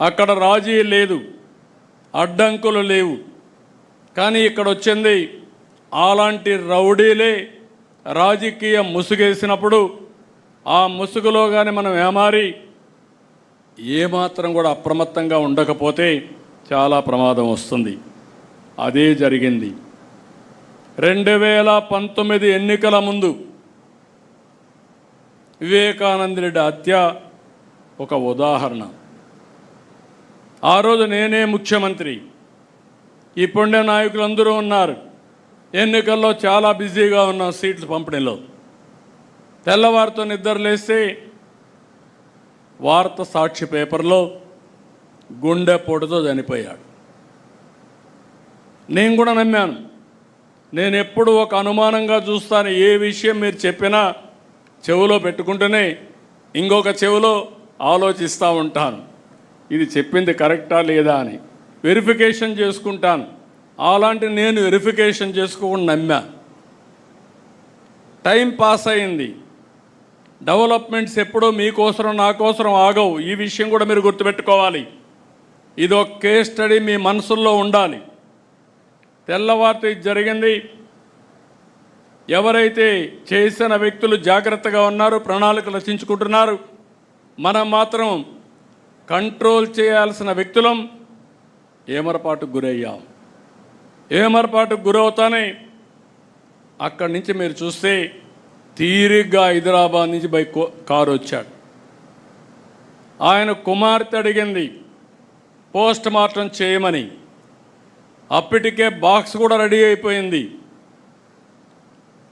అక్కడ రాజీ లేదు, అడ్డంకులు లేవు. కానీ ఇక్కడ వచ్చింది అలాంటి రౌడీలే రాజకీయ ముసుగేసినప్పుడు ఆ ముసుగులో కానీ మనం ఏమారి ఏమాత్రం కూడా అప్రమత్తంగా ఉండకపోతే చాలా ప్రమాదం వస్తుంది. అదే జరిగింది. 2019 ఎన్నికల ముందు వివేకానంద రెడ్డి హత్య ఒక ఉదాహరణ. ఆ రోజు నేనే ముఖ్యమంత్రి, ఇప్పుడే నాయకులందరూ ఉన్నారు. ఎన్నికల్లో చాలా బిజీగా ఉన్నాం సీట్ల పంపిణీలో. తెల్లవారితో నిద్రలేస్తే వార్త సాక్షి పేపర్లో గుండెపోటుతో చనిపోయాడు. నేను కూడా నమ్మాను. నేను ఎప్పుడు ఒక అనుమానంగా చూస్తాను. ఏ విషయం మీరు చెప్పినా చెవిలో పెట్టుకుంటూనే ఇంకొక చెవిలో ఆలోచిస్తూ ఉంటాను, ఇది చెప్పింది కరెక్టా లేదా అని వెరిఫికేషన్ చేసుకుంటాను. అలాంటి నేను వెరిఫికేషన్ చేసుకోకుండా నమ్మా. టైం పాస్ అయింది. డెవలప్మెంట్స్ ఎప్పుడూ మీకోసరం నా కోసం ఆగవు. ఈ విషయం కూడా మీరు గుర్తుపెట్టుకోవాలి. ఇది ఒక కేస్ స్టడీ మీ మనసుల్లో ఉండాలి. తెల్లవారితో ఇది జరిగింది. ఎవరైతే చేసిన వ్యక్తులు జాగ్రత్తగా ఉన్నారు, ప్రణాళికలు రచించుకుంటున్నారు, మనం మాత్రం కంట్రోల్ చేయాల్సిన వ్యక్తులం ఏమరపాటుకు గురయ్యాం. ఏమరపాటుకు గురవుతానే అక్కడి నుంచి మీరు చూస్తే తీరిగ్గా హైదరాబాద్ నుంచి కారు వచ్చాడు. ఆయన కుమార్తె అడిగింది పోస్ట్ మార్టం చేయమని. అప్పటికే బాక్స్ కూడా రెడీ అయిపోయింది.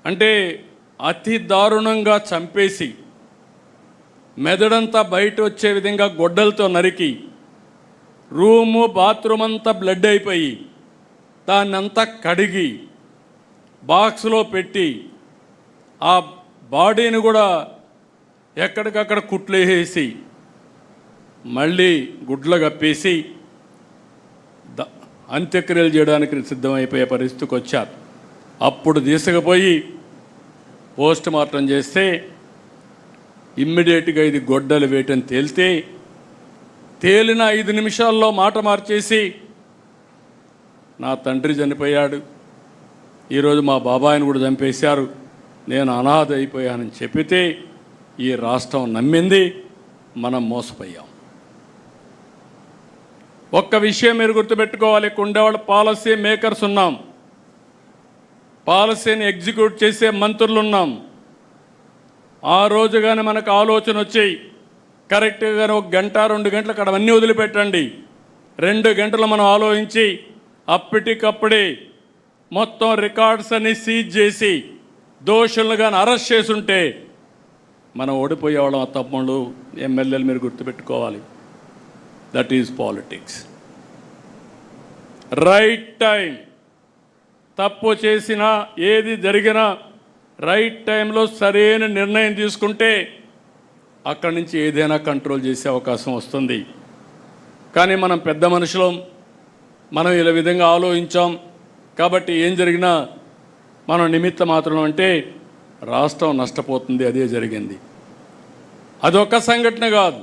అంటే అతి దారుణంగా చంపేసి మెదడంతా బయట వచ్చే విధంగా గొడ్డలతో నరికి రూము బాత్రూమ్ అంతా బ్లడ్ అయిపోయి దాన్నంతా కడిగి బాక్స్లో పెట్టి ఆ బాడీని కూడా ఎక్కడికక్కడ కుట్లేసి మళ్ళీ గుడ్లు కప్పేసి అంత్యక్రియలు చేయడానికి సిద్ధమైపోయే పరిస్థితికి వచ్చారు. అప్పుడు తీసుకుపోయి పోస్ట్ మార్టం చేస్తే ఇమ్మీడియట్గా ఇది గొడ్డలు వేయటం తేలిన 5 నిమిషాల్లో మాట మార్చేసి నా తండ్రి చనిపోయాడు, ఈరోజు మా బాబాయిని కూడా చంపేశారు, నేను అనాథ అయిపోయానని చెప్పితే ఈ రాష్ట్రం నమ్మింది. మనం మోసపోయాం. ఒక్క విషయం మీరు గుర్తుపెట్టుకోవాలి. ఉండేవాళ్ళు పాలసీ మేకర్స్ ఉన్నాం, పాలసీని ఎగ్జిక్యూట్ చేసే మంత్రులు ఉన్నాం. ఆ రోజు కానీ మనకు ఆలోచన వచ్చాయి కరెక్ట్గా 1 గంట 2 గంటలు అక్కడ అన్నీ వదిలిపెట్టండి. 2 గంటలు మనం ఆలోచించి అప్పటికప్పుడే మొత్తం రికార్డ్స్ అన్ని సీజ్ చేసి దోషులను కానీ అరెస్ట్ చేసుంటే మనం ఓడిపోయేవాళ్ళం. ఆ తమ్ముళ్ళు ఎమ్మెల్యేలు మీరు గుర్తుపెట్టుకోవాలి. That is politics. Right time. తప్పు చేసినా ఏది జరిగినా రైట్ టైంలో సరైన నిర్ణయం తీసుకుంటే అక్కడి నుంచి ఏదైనా కంట్రోల్ చేసే అవకాశం వస్తుంది. కానీ మనం పెద్ద మనుషులం, మనం ఇలా విధంగా ఆలోచించాం కాబట్టి ఏం జరిగినా మనం నిమిత్త మాత్రం అంటే రాష్ట్రం నష్టపోతుంది. అదే జరిగింది. అదొక సంఘటన కాదు.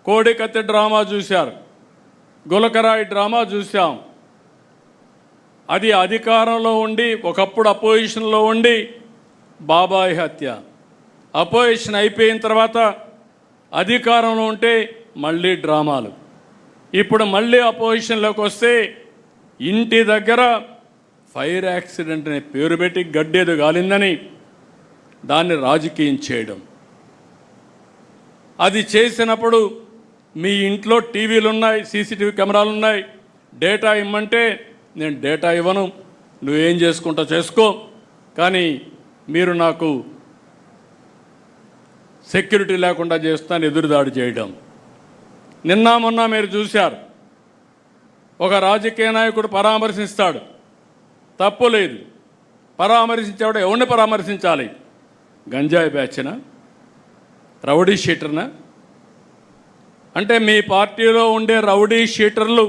కోడికత్తి డ్రామా చూశారు, గులకరాయి డ్రామా చూసాం. అది అధికారంలో ఉండి ఒకప్పుడు అపోజిషన్లో ఉండి బాబాయ్ హత్య, అపోజిషన్ అయిపోయిన తర్వాత అధికారంలో ఉంటే మళ్ళీ డ్రామాలు. ఇప్పుడు మళ్ళీ అపోజిషన్లోకి వస్తే ఇంటి దగ్గర ఫైర్ యాక్సిడెంట్ అనే పేరు పెట్టి గడ్డేదో గాలిందని దాన్ని రాజకీయం చేయడం. అది చేసినప్పుడు మీ ఇంట్లో టీవీలు ఉన్నాయి, సీసీటీవీ కెమెరాలు ఉన్నాయి, డేటా ఇమ్మంటే నేను డేటా ఇవ్వను, నువ్వేం చేసుకుంటా చేసుకో, కానీ మీరు నాకు సెక్యూరిటీ లేకుండా చేస్తాను ఎదురుదాడి చేయడం. నిన్న మొన్న మీరు చూశారు, ఒక రాజకీయ నాయకుడు పరామర్శిస్తాడు, తప్పు లేదు, పరామర్శించేవాడు ఎవరిని పరామర్శించాలి? గంజాయి బ్యాచ్నా, రౌడీ షీటర్నా? అంటే మీ పార్టీలో ఉండే రౌడీ షీటర్లు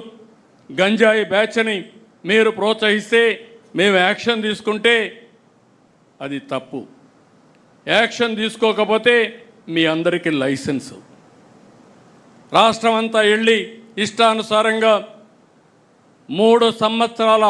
గంజాయి బ్యాచ్ని మీరు ప్రోత్సహిస్తే మేము యాక్షన్ తీసుకుంటే అది తప్పు. యాక్షన్ తీసుకోకపోతే మీ అందరికీ లైసెన్సు. రాష్ట్రం అంతా వెళ్ళి ఇష్టానుసారంగా 3 సంవత్సరాల